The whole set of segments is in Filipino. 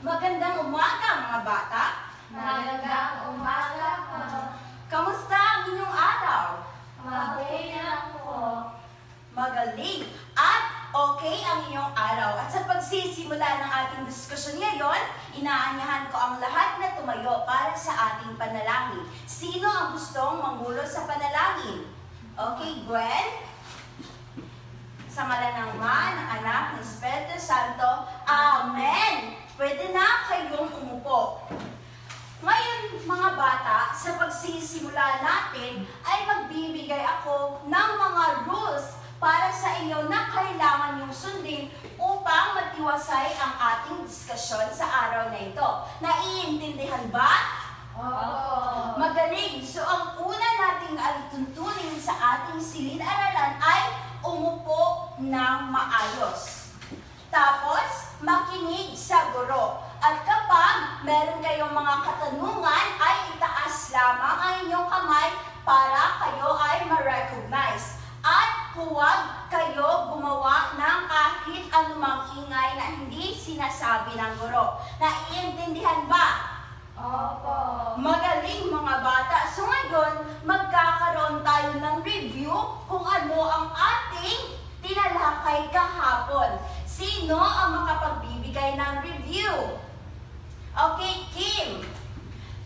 Magandang umaga mga bata! Magandang umaga po. Kamusta ang inyong araw? Mabuti lang po. Magaling at okay ang inyong araw. At sa pagsisimula ng ating diskusyon ngayon, inaanyahan ko ang lahat na tumayo para sa ating panalangin. Sino ang gustong manggulo sa panalangin? Okay, Gwen? Sa ngalan ng Ama, ng Anak, ng Espiritu Santo. Amen! Pwede na kayong umupo. Ngayon, mga bata, sa pagsisimula natin ay magbibigay ako ng mga rules para sa inyo na kailangan yung sundin upang matiwasay ang ating diskusyon sa araw na ito. Naiintindihan ba? Oo. Magaling! So, ang una nating alituntunin sa ating silid-aralan ay umupo ng maayos. Tapos, makinig sa guro. At kapag meron kayong mga katanungan, ay itaas lamang ang inyong kamay para kayo ay ma-recognize. At huwag kayo gumawa ng kahit anumang ingay na hindi sinasabi ng guro. Naiintindihan ba? Opo. Magaling mga bata. So ngayon, magkakaroon tayo ng review kung ano ang ating tinalakay kahapon. Sino ang makapagbibigay ng review? Okay, Kim.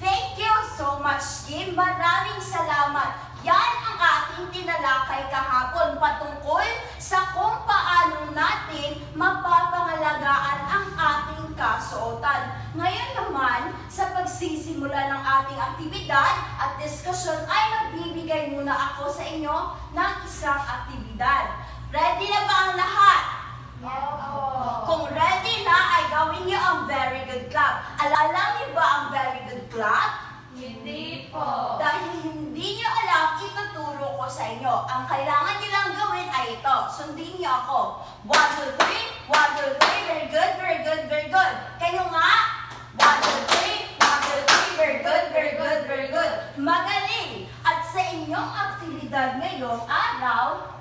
Thank you so much, Kim. Maraming salamat. Yan ang ating tinalakay kahapon patungkol sa kung paano natin mapapangalagaan ang ating kasuotan. Ngayon naman, sa pagsisimula ng ating aktibidad at diskusyon ay magbibigay muna ako sa inyo ng isang aktibidad. Ready na ba ang lahat? Opo. Kung ready na, ay gawin niyo ang very good clap. Alam niyo ba ang very good clap? Hindi po. Dahil hindi niyo alam, ituturo ko sa inyo. Ang kailangan niyo lang gawin ay ito. Sundin niyo ako. 1, 2, 3. 1, 2, 3. Very good, very good, very good. Kayo nga. 1, 2, 3. 1, 2, 3. Very good, very good, very good. Magaling. At sa inyong aktibidad ngayong araw,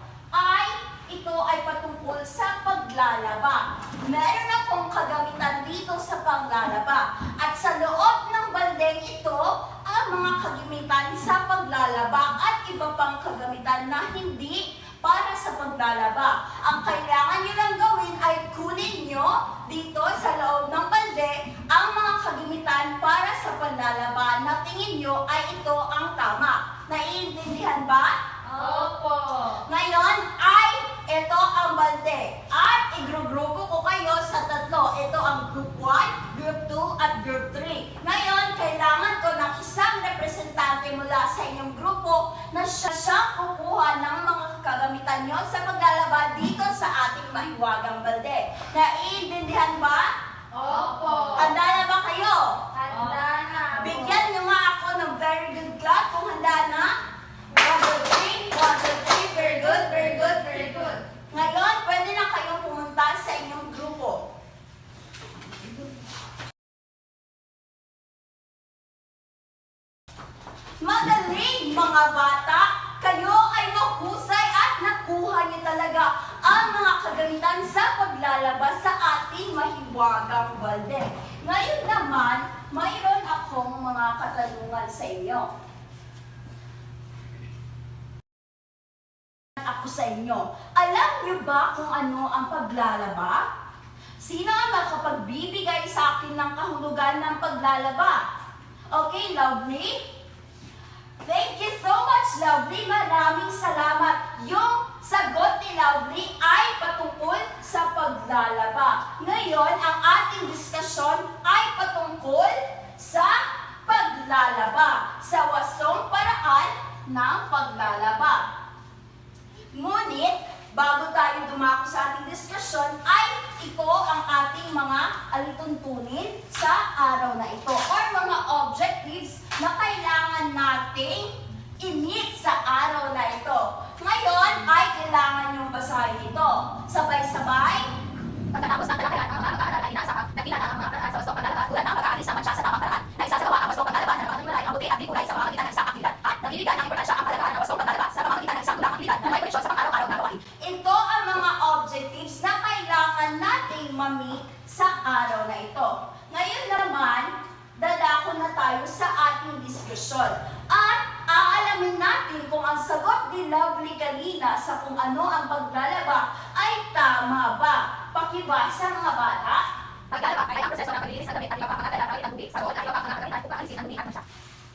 ito ay patungkol sa paglalaba. Meron akong kagamitan dito sa paglalaba. At sa loob ng baldeng ito, ang mga kagamitan sa paglalaba at iba pang kagamitan na hindi para sa paglalaba. Ang kailangan nyo lang gawin ay kunin nyo dito sa loob ng balde ang mga kagamitan para sa paglalaba na tingin nyo ay ito ang tama. Naiintindihan ba? Opo. Ngayon ay ito ang balde. At igrupo ko kayo sa tatlo. Ito ang group 1, group 2, at group 3. Ngayon, kailangan ko ng isang representante mula sa inyong grupo na siyang kukuha ng mga kagamitan nyo sa paglalaba dito sa ating mahiwagang balde. Naiintindihan ba? Opo. Handa na ba kayo? Handa na po. Bigyan nyo nga ako ng very good clap kung handa na. 1, 2, 3. 1, 2, 3. Very good, very good, very good. Ngayon, pwede na kayong pumunta sa inyong grupo. Magaling mga bata! Kayo ay mahusay at nakuha niyo talaga ang mga kagamitan sa paglalaba sa ating mahiwagang balde. Ngayon naman, mayroon akong mga katanungan sa inyo. Ako sa inyo. Alam niyo ba kung ano ang paglalaba? Sino ang makapagbibigay sa akin ng kahulugan ng paglalaba? Okay, Lovely? Thank you so much, Lovely. Maraming salamat. Yung sagot ni Lovely ay patungkol sa paglalaba. Ngayon, ang ating diskusyon ay patungkol sa paglalaba, sa wasong paraan ng paglalaba. Ngunit, bago tayo dumako sa ating diskusyon, ay ito ang ating mga alituntunin sa araw na ito or mga objectives na kailangan nating i-meet sa araw na ito. Ngayon ay kailangan yung basahin ito. Sabay-sabay. Pagkatapos ng talakayan ang mga mag-aaral ay nasa nakilala ang mga paraan sa wastong paglalaba tulad ng pag-aalis ng mancha sa tamang paraan na isasagawa ang wastong paglalaba na napakalimalay ang buti at di kulay sa pamamagitan ng isang aktibidad at nabibigyan ng importansya ang halagaan ng wastong paglalaba sa pamamagitan ng isang tulang aktibidad na may koneksyon sa pang-araw-araw na gawain. Ito ang mga objectives na kailangan nating ma-meet sa araw na ito. Ngayon, question. At aalamin natin kung ang sagot ni Lovely kanina sa kung ano ang paglalaba ay tama ba. Pakibasa mga bata. Paglalaba ay ang proseso ng paglilinis ng damit at iba pang mga dala ng tubig sa loob at iba pang mga gamit upang alisin ang dumi at mancha.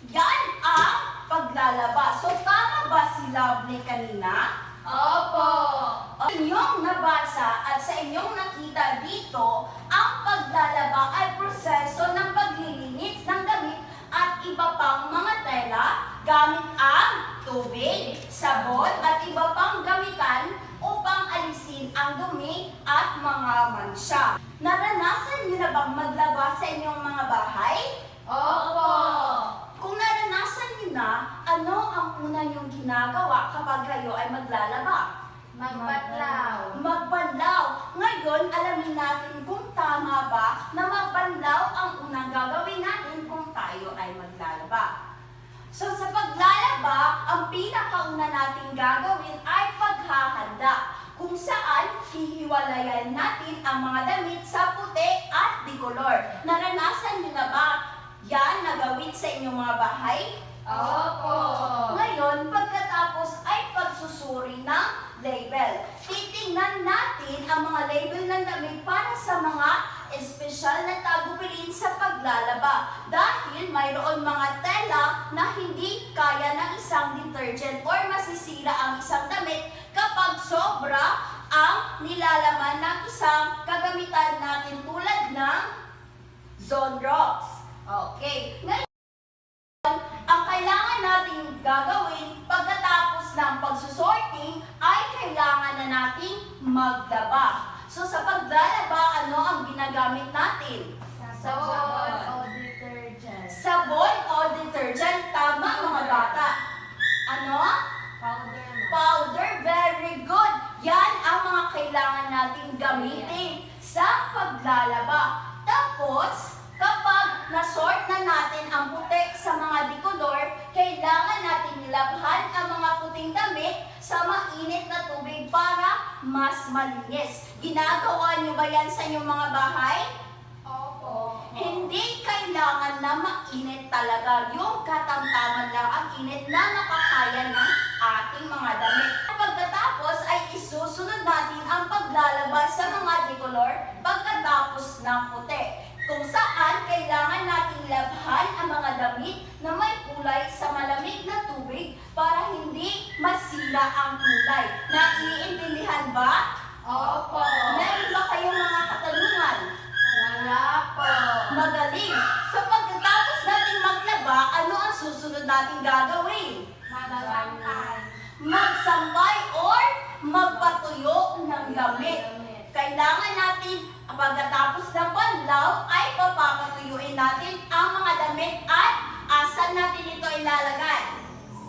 Yan ang paglalaba. So tama ba si Lovely kanina? Opo. Inyong nabasa at sa inyong nakita dito, ang paglalaba ay proseso ng paglilinis ng damit at iba pang mga tela gamit ang tubig, sabon at iba pang gamitan upang alisin ang dumi at mga mansya. Naranasan niyo na bang maglaba sa inyong mga bahay? Opo. Kung naranasan niyo na, ano ang una niyong ginagawa kapag kayo ay maglalaba? Magbatlaw. Magbanlaw. Ngayon, alamin natin kung tama ba na magbanlaw ang unang gagawin natin kung tayo ay maglalaba. So, sa paglalaba, ang pinakauna nating gagawin ay paghahanda, kung saan hihiwalayan natin ang mga damit sa puti at dikolor. Naranasan niyo na ba yan na gawin sa inyong mga bahay? Opo. Ngayon, pagkatapos ay pagsusuri ng label. Titingnan natin ang mga label ng damit para sa mga espesyal na tagubilin sa paglalaba. Dahil mayroon mga tela na hindi kaya ng isang detergent or masisira ang isang damit kapag sobra ang nilalaman ng isang kagamitan natin tulad ng Zonrox. Okay. Ngayon, ang kailangan nating gagawin pagkatapos ng pagsusorting ay kailangan na nating maglaba. So sa paglalaba, ano ang ginagamit natin? Sabon o detergent. Sabon o detergent. Tama mga bata. Ano? Powder na. Powder. Very good. Yan ang mga kailangan nating gamitin sa paglalaba. Tapos, kapag nasort na natin ang puti sa mga dikolor, kailangan natin nilabhan ang mga puting damit sa mainit na tubig para mas malinis. Ginagawa niyo ba yan sa inyong mga bahay? Opo. Hindi kailangan na mainit talaga. Yung katamtaman lang ang init na nakakaya ng ating mga damit. Pagkatapos ay isusunod natin ang paglalaba sa mga dikolor pagkatapos ng puti, kung saan kailangan nating labhan ang mga damit na may kulay sa malamig na tubig para hindi masira ang kulay. Naiintindihan ba? Opo. Meron ba kayong mga katanungan? Wala po. Magaling! So pagkatapos nating maglaba, ano ang susunod nating gagawin? Magsampay. Magsampay or magpatuyo ng damit. Kailangan natin pagkatapos ng banlaw ay papapatuyuin natin ang mga damit at asan natin ito ilalagay?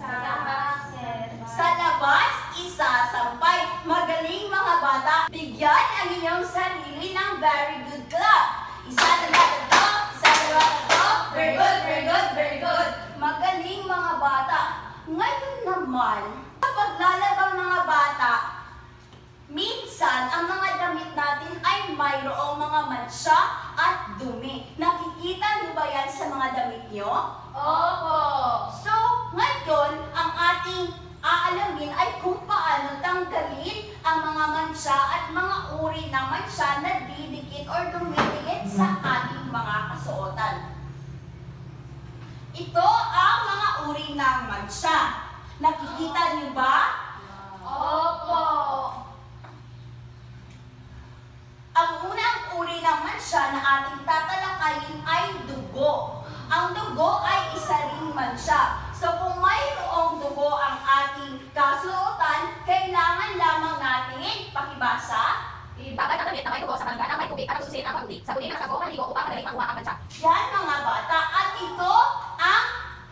Sa basket. Sa labas, isasampay. Magaling mga bata. Bigyan ang inyong sarili ng very good clap. Isa na lang ito, isa na lang ito. Very good, very good, very good. Magaling mga bata. Ngayon naman, sa paglalabang mga bata, minsan, ang mga damit natin ay mayroong mga mansya at dumi. Nakikita niyo ba yan sa mga damit niyo? Opo. So, ngayon, ang ating aalamin ay kung paano tanggalin ang mga mansya at mga uri ng mansya na didikit or dumidikit sa ating mga kasuotan. Ito ang mga uri ng mansya. Nakikita niyo ba? Opo. Ang unang uri ng mansya na ating tatalakayin ay dugo. Ang dugo ay isa ring mansya. So kung mayroong dugo ang ating kasuotan, kailangan lamang natin pakibasa. Ibabad ang damit na may dugo sa palanggan na may tubig at sususin ang pagudi. Sabunin ang sabong maligo upang madaling makuha ang mancha. Yan mga bata. At ito ang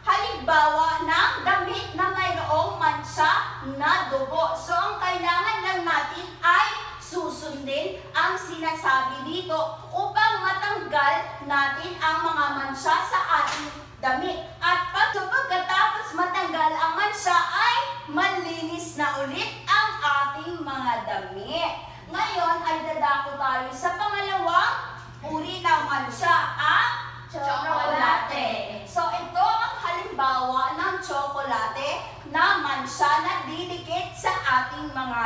halimbawa ng damit na mayroong mansya na dugo. So ang kailangan lang natin ay susundin ang sinasabi dito upang matanggal natin ang mga mansya sa ating damit. At pagkatapos matanggal ang mansya ay malinis na ulit ang ating mga damit. Ngayon ay dadako tayo sa pangalawang uri ng mansya, ang Tsokolate. So ito ang halimbawa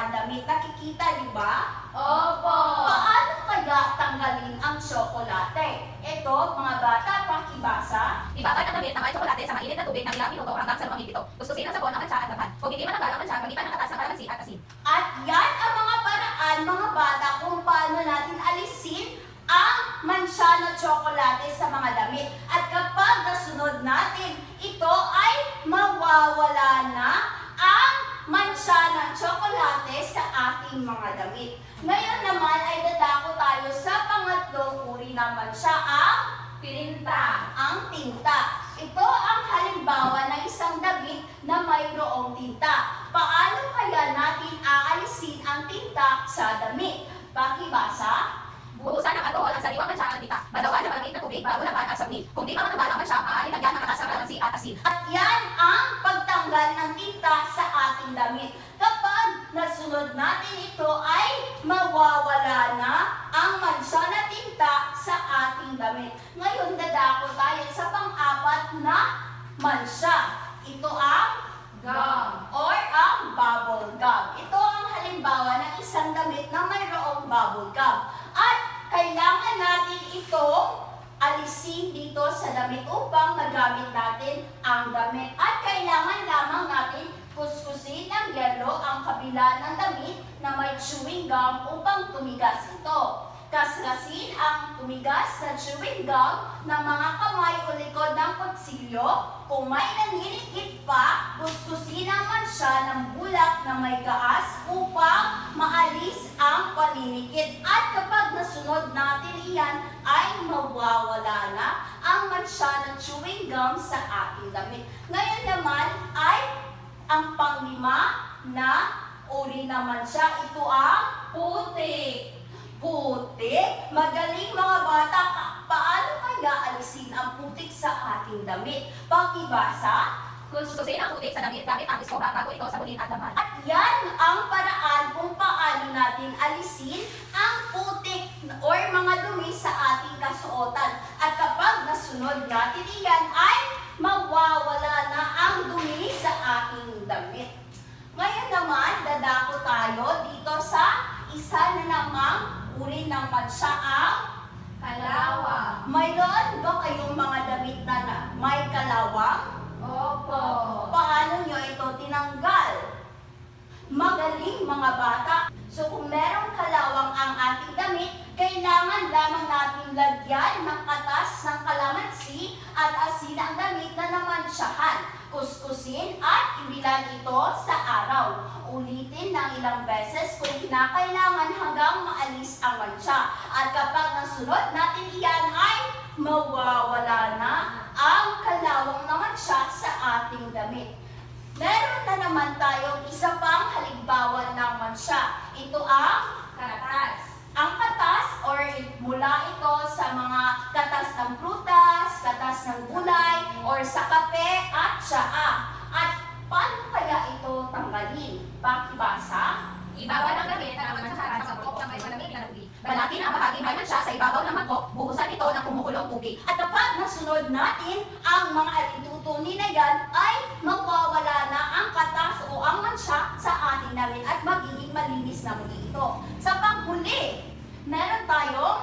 damit. Nakikita niyo ba? Opo. Paano kaya tanggalin ang tsokolate? Ito, mga bata, pakibasa. Ibabad ang damit na may tsokolate sa mainit na tubig ng ilang minuto hanggang sa lumamig ito. Gustusin ang sabon ng mansa at laban. Kung hindi mananggal ang mansa, gamitan ng katas ng kalamansi at asin. At yan ang mga paraan, mga bata, kung paano natin alisin ang mansya na tsokolate sa mga damit. At kapag nasunod natin, ito ay mawawala na ang mansya ng tsokolate sa ating mga damit. Ngayon naman ay dadako tayo sa pangatlong uri ng mansya, ang Tinta. ang tinta. Ito ang halimbawa ng isang damit na mayroong tinta. Paano kaya natin aalisin ang tinta sa damit? Pakibasa. Buhusan ng alcohol ang sariwang mansa at tinta. Badawan sa malamig na tubig bago laban at sabuni. Kung di pa mananggal ang mansa, maaaring lagyan ng katas ng kalamansi at asin. At yan ang pagtanggal ng tinta sa ating damit. Kapag nasunod natin ito ay mawawala na ang mansya na tinta sa ating damit. Ngayon dadako tayo sa pang-apat na mansya. Ito ang Gum. or ang bubble gum. Ito ang halimbawa ng isang damit na mayroong bubble gum. At kailangan natin itong alisin dito sa damit upang magamit natin ang damit. At kailangan lamang natin kuskusin ng yelo ang kabila ng damit na may chewing gum upang tumigas ito. Kaskasin ang tumigas na chewing gum ng mga kamay o likod ng kutsilyo. Kung may naninikit pa, kuskusin naman siya ng bulak na may gaas upang maalis ang paninikit. At kapag nasunod natin iyan, ay mawawala na ang mansya ng chewing gum sa ating damit. Ngayon naman ay ang panglima na uri naman siya, ito ang Putik. putik. Magaling mga bata, paano kaya alisin ang putik sa ating damit? Pakibasa. Gustusin ang putik sa damit gamit ang iskoba bago ito sabunin at laban. At yan ang paraan kung paano natin alisin ang putik or mga dumi sa ating kasuotan. At kapag nasunod natin iyan ay mawawala na ang dumi sa ating damit. Ngayon naman, dadako tayo dito sa isa na namang uri ng mansya, ang Kalawang. mayroon ba kayong mga damit na may kalawang? Opo. Paano nyo ito tinanggal? Magaling mga bata. So kung merong kalawang ang ating damit, kailangan lamang natin lagyan ng katas ng kalamansi at asin ang damit na namansyahan. Kuskusin at ibilan ito sa araw. Ulitin ng ilang beses kung kinakailangan hanggang maalis ang mansya. At kapag nasunod natin iyan ay mawawala na ang kalawang na mansya sa ating damit. Meron na naman tayong isa pang halimbawa ng mansya. Ito ang Katas. ang katas or mula ito sa mga katas ng prutas, katas ng gulay, or sa kape at tsaa. At paano kaya ito tanggalin? Pakibasa. Ibabad ang gamit na naman sa mangkok na may malamig na tubig. Balatin ang bahaging may mansya sa ibabaw ng mangkok, buhusan ito ng kumukulong tubig. At kapag nasunod natin ang mga alintutunin na yan, ay mawawala na ang katas o ang mansya sa ating damit at magiging malinis na muli ito. Sa panghuli, meron tayong,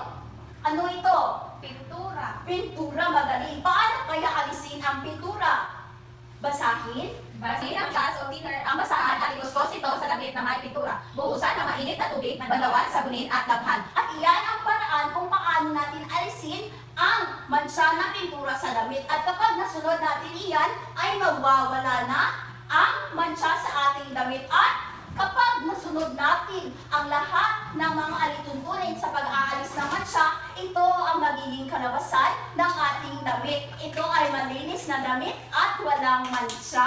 ano ito? Pintura. Pintura. Magaling. Paano kaya alisin ang pintura? Basahin. Basin ang gas o thinner ang basahan at iluskos ito sa damit na may pintura. Buhusan ng mainit na tubig, balawan, sabunin at labhan. At iyan ang paraan kung paano natin alisin ang mansya na pintura sa damit. At kapag nasunod natin iyan, ay mawawala na ang mansya sa ating damit. At kapag nasunod natin ang lahat ng mga alituntunin sa pag-aalis ng mansya, ito ang magiging kalabasan ng ating damit. Ito ay malinis na damit at walang mansya.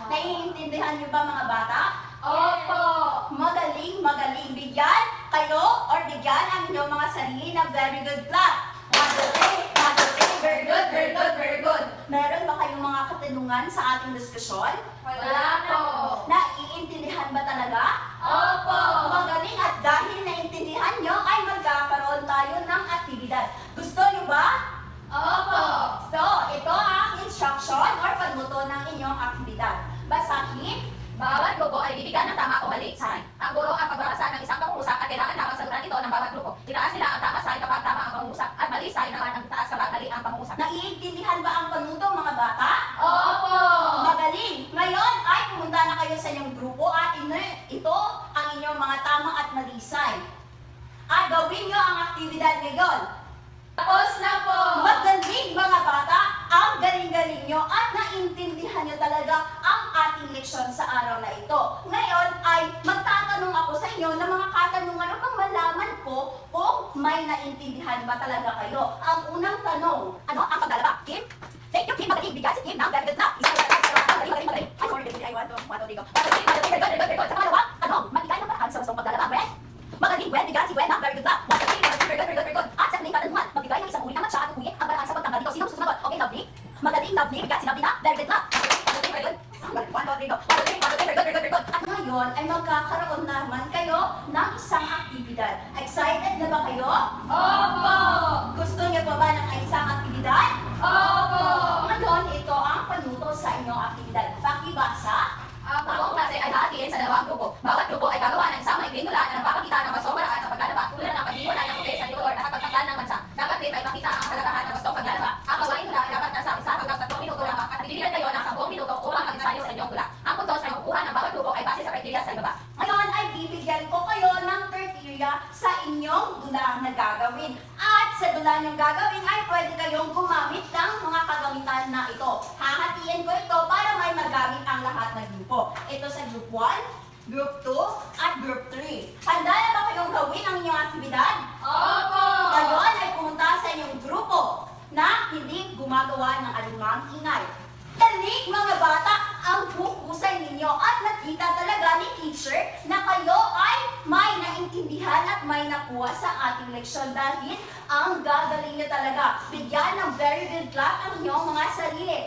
Naiintindihan niyo ba mga bata? Opo. Magaling, magaling. Bigyan kayo or bigyan ang inyong mga sarili ng very good clap. Magaling, magaling. Very good, very good, very good. Meron ba kayong mga katanungan sa ating diskusyon? Wala po. Naiintindihan ba talaga? Opo. Magaling, at dahil naiintindihan nyo ay magkakaroon tayo ng aktibidad. Gusto nyo ba? Opo. So, ito ang instruction or pagbuto ng inyong aktibidad. Basahin. Bawat grupo ay bibigyan ng tama o mali sign. Ang guro naman ang taas kababali ang pag-uusap. Naiintindihan ba ang panuto mga bata? Opo. Magaling! Ngayon ay pumunta na kayo sa inyong grupo at ito ang inyong mga tama at malisay. At gawin nyo ang aktibidad ngayon. Tapos na po. Magaling mga bata, ang galing-galing nyo at naintindihan nyo talaga ang ating leksyon sa araw na ito. Ngayon ay magtatanong ako sa inyo ng mga katanungan upang malaman ko kung may naintindihan ba talaga kayo. Ang unang tanong, Ano ang paglalaba? Kim? Thank you, Kim. Magaling. Bigyan si Kim ng very good luck. Isa, magaling. Ay, sorry, baby. I want to go. Very good. Sa pangalawa, tanong, maligay ng paraan sa gustong paglalaba. Magaling, Gwen. Bigyan si Gwen ng very good luck. Very good. At sa kaling katanungan, magbigay ng isang uri ng matcha at ukuyin ang paraan sa pagtanggal dito. Sino susunod? Okay, Lovely. Magaling, Lovely. Bigyan si Lovely na very good luck. Very good. 1, 2, 3, go. Very good. at ngayon ay magkakaroon naman kayo ng isang aktibidad. Excited na ba kayo? Opo. Gusto niyo pa ba ng isang aktibidad? Opo. Ngayon, ito ang panuto sa inyong aktibidad. Pakibasa. Ang klase ay hahatiin sa dalawang grupo. Bawat grupo ay gagawa ng isang maikling tula na nagpapakita ng mas sobrang sa paglalaba tulad ng paghiwalay ng puti sa likod at pagtaklan ng bansa. Dapat din ay makita ang kalagahan ng gustong paglalaba. Ang gawain tula ay dapat nasa isa hanggang 3 minuto lamang at bibigyan kayo ng 10 minuto upang mag-ensayo sa inyong tula. Ang puntos ay makukuha ng bawat grupo ay base sa kriteria sa ibaba. Ngayon ay bibigyan ko kayo ng criteria sa inyong dula na gagawin. At sa dula niyong gagawin ay pwede kayong gumamit ng mga kagamitan na ito. Hahatiin ko ito para may magamit ang lahat ng grupo. Ito sa Group 1, Group 2, at Group 3. Handa na ba kayong gawin ang inyong aktibidad? Opo. Ngayon ay pumunta sa inyong grupo na hindi gumagawa ng anumang ingay. Galing mga bata ang hukusay ninyo at nakita talaga ni teacher na kayo ay may naintindihan at may nakuha sa ating leksyon dahil ang gagaling niyo talaga. Bigyan ng very good luck ang inyong mga sarili.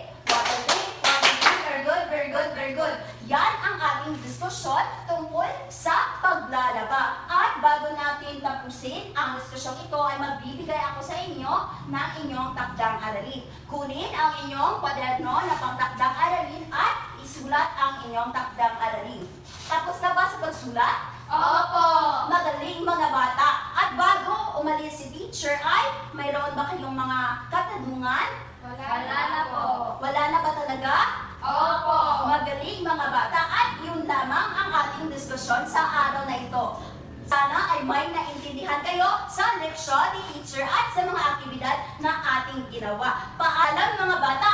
Very good. Yan ang ating diskusyon tungkol sa paglalaba. At bago natin tapusin ang diskusyong ito ay magbibigay ako sa inyo ng inyong takdang aralin. Kunin ang inyong kwaderno na pangtakdang aralin at isulat ang inyong takdang aralin. Tapos na ba sa pagsulat? Opo. Magaling mga bata. At bago umalis si teacher ay mayroon ba kayong mga katanungan? Wala na po. Wala na ba talaga? Opo. Magaling mga bata at yun lamang ang ating diskusyon sa araw na ito. Sana ay may naintindihan kayo sa leksyon ni teacher at sa mga aktibidad na ating ginawa. Paalam mga bata!